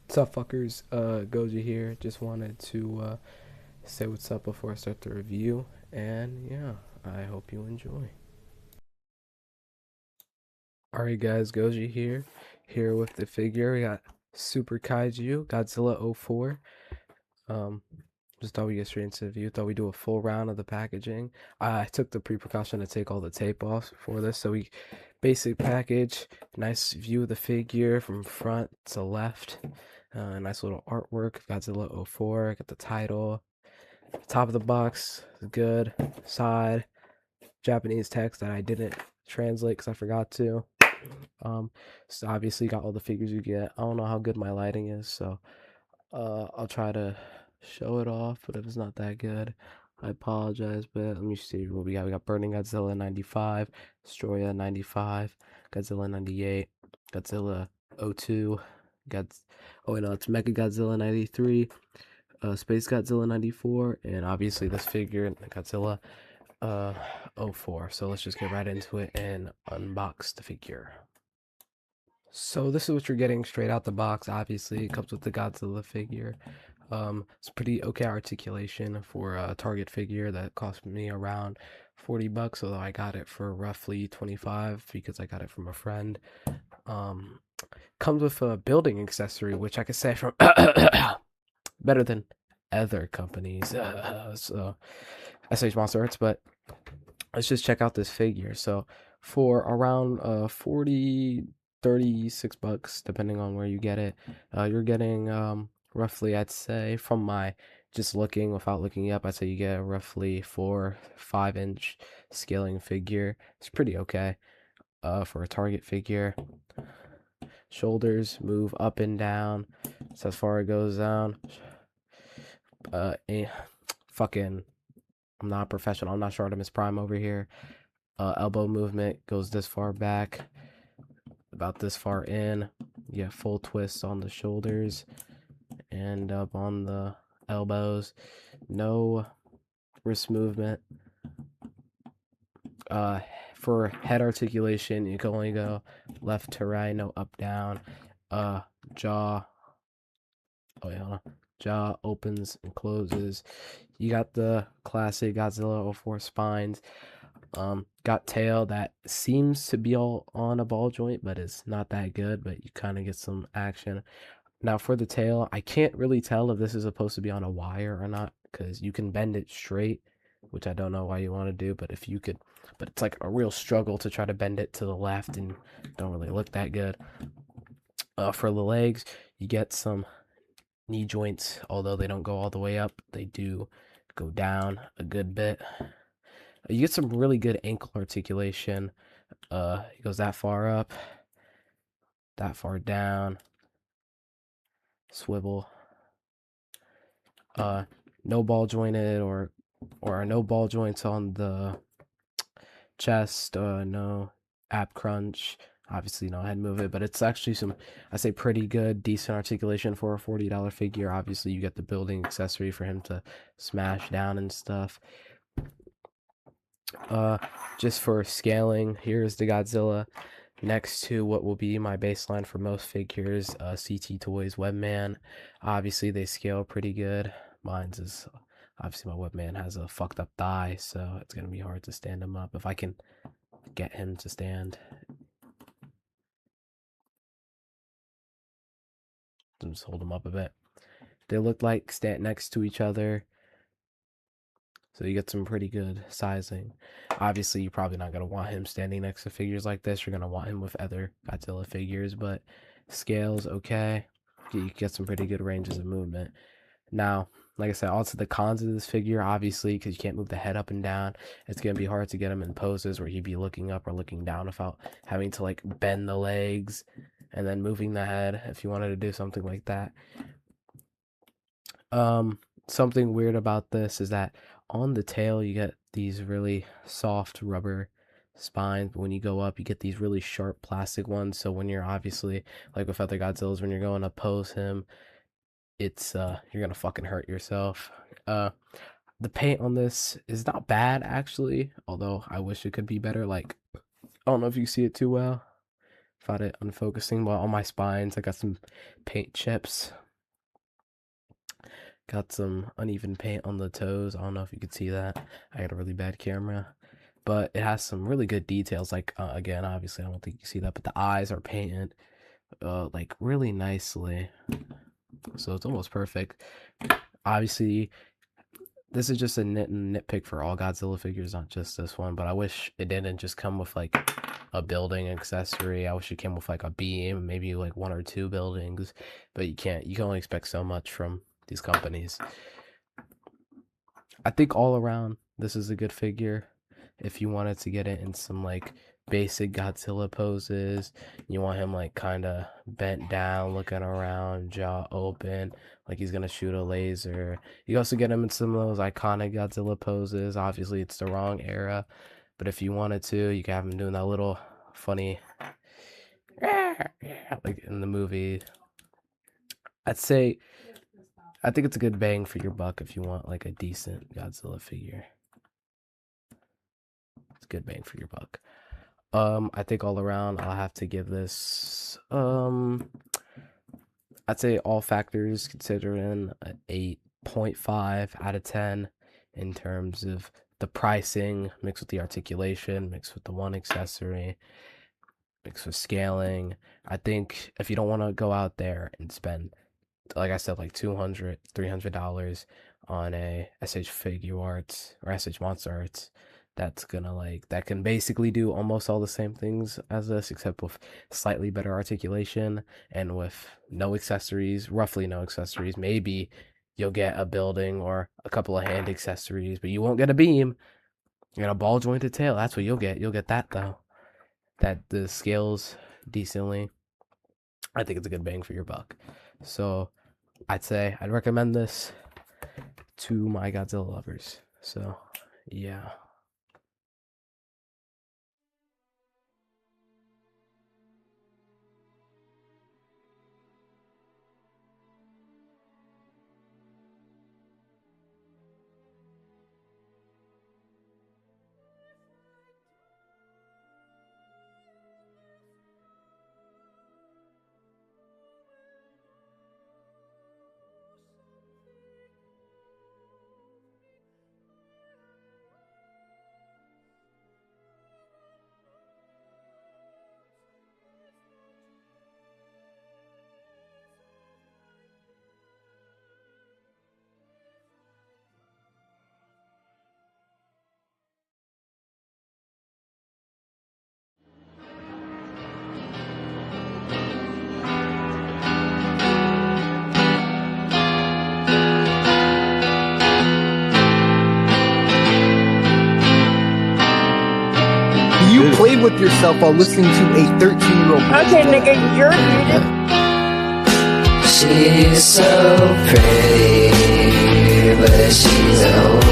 What's up, fuckers? Goji here. Just wanted to say what's up before I start the review, and yeah, I hope you enjoy. Alright, guys, Goji here with the figure. We got Super Kaiju, Godzilla '04. Um, just thought we'd get straight into the review. Thought we'd do a full round of the packaging. I took the precaution to take all the tape off for this, so we basic package, nice view of the figure from front to left. Nice little artwork, Godzilla '04. Got the title. Top of the box, good. Side, Japanese text that I didn't translate because I forgot to. Um, so obviously got all the figures you get. I don't know how good my lighting is, so I'll try to show it off, but if it's not that good, I apologize. But let me see what we got. We got Burning Godzilla 95, Destroya 95, Godzilla 98, Godzilla '02, oh wait, no, it's Mega Godzilla 93, Space Godzilla 94, and obviously this figure, Godzilla uh '04. So let's just get right into it and unbox the figure. So this is what you're getting straight out the box. Obviously, it comes with the Godzilla figure. It's pretty okay articulation for a Target figure that cost me around 40 bucks, although I got it for roughly 25 because I got it from a friend. Um, Comes with a building accessory, which I could say from better than other companies. So SH Monster Arts, but let's just check out this figure. So for around 40, 36 bucks, depending on where you get it, you're getting roughly, I'd say, from my just looking without looking up, I'd say you get a roughly 4, 5 inch scaling figure. It's pretty okay for a Target figure. Shoulders move up and down. So as far as it goes down. Eh, fucking, I'm not a professional. I'm not sure Artemis Prime over here. Elbow movement goes this far back, about this far in. You get full twist on the shoulders and up on the elbows. No wrist movement. Uh, for head articulation, you can only go left to right, no up down. Uh, jaw. Oh yeah, hold on. Jaw opens and closes. You got the classic Godzilla '04 spines. Got tail that seems to be all on a ball joint, but it's not that good. But you kind of get some action. Now for the tail, I can't really tell if this is supposed to be on a wire or not because you can bend it straight, which I don't know why you want to do. But if you could, but it's like a real struggle to try to bend it to the left and don't really look that good. For the legs, you get some knee joints, although they don't go all the way up. They do go down a good bit. You get some really good ankle articulation. It goes that far up, that far down, swivel. Uh, no ball jointed or no ball joints on the chest. No ab crunch. Obviously, no head movement, but it's actually some, I say, pretty good, decent articulation for a $40 figure. Obviously, you get the building accessory for him to smash down and stuff. Uh, just for scaling, here's the Godzilla next to what will be my baseline for most figures, CT Toys Webman. Obviously, they scale pretty good. Mine's is obviously my Webman has a fucked up thigh, so it's gonna be hard to stand him up. If I can get him to stand, just hold him up a bit. They look like stand next to each other. So you get some pretty good sizing. Obviously, you're probably not going to want him standing next to figures like this. You're going to want him with other Godzilla figures, but scale's okay. You get some pretty good ranges of movement. Now, like I said, also the cons of this figure, obviously, because you can't move the head up and down, it's going to be hard to get him in poses where he'd be looking up or looking down without having to like bend the legs and then moving the head if you wanted to do something like that. Um, Something weird about this is that on the tail you get these really soft rubber spines, but when you go up you get these really sharp plastic ones. So when you're obviously like with other Godzillas, when you're going to pose him, it's you're gonna fucking hurt yourself. Uh, the paint on this is not bad actually, although I wish it could be better. Like I don't know if you see it too well. Found it unfocusing. But on my spines, I got some paint chips. Got some uneven paint on the toes. I don't know if you could see that. I got a really bad camera. But it has some really good details. Like, again, obviously, I don't think you see that. But the eyes are painted, like, really nicely. So it's almost perfect. Obviously, this is just a nitpick for all Godzilla figures, not just this one. But I wish it didn't just come with, like, a building accessory. I wish it came with, like, a beam, maybe, like, 1 or 2 buildings. But you can't. You can only expect so much from these companies. I think all around, this is a good figure. If you wanted to get it in some, like, basic Godzilla poses, you want him, like, kind of bent down, looking around, jaw open, like he's gonna shoot a laser. You also get him in some of those iconic Godzilla poses. Obviously, it's the wrong era, but if you wanted to, you can have him doing that little funny, like in the movie. I think it's a good bang for your buck if you want, like, a decent Godzilla figure. It's a good bang for your buck. I think all around, I'll have to give this, I'd say all factors considering, 8.5 out of 10 in terms of the pricing, mixed with the articulation, mixed with the one accessory, mixed with scaling. I think if you don't want to go out there and spend, like I said, like $200, $300 on a SH Figure Arts or SH Monster Arts, that's gonna, like, that can basically do almost all the same things as this, except with slightly better articulation and with no accessories, roughly no accessories. Maybe you'll get a building or a couple of hand accessories, but you won't get a beam. You get a ball jointed tail. That's what you'll get. You'll get that, though. That the scales decently. I think it's a good bang for your buck. So I'd recommend this to my Godzilla lovers. So yeah. You played with yourself while listening to a 13-year-old. Okay, nigga, you're muted. She's so pretty, but she's old.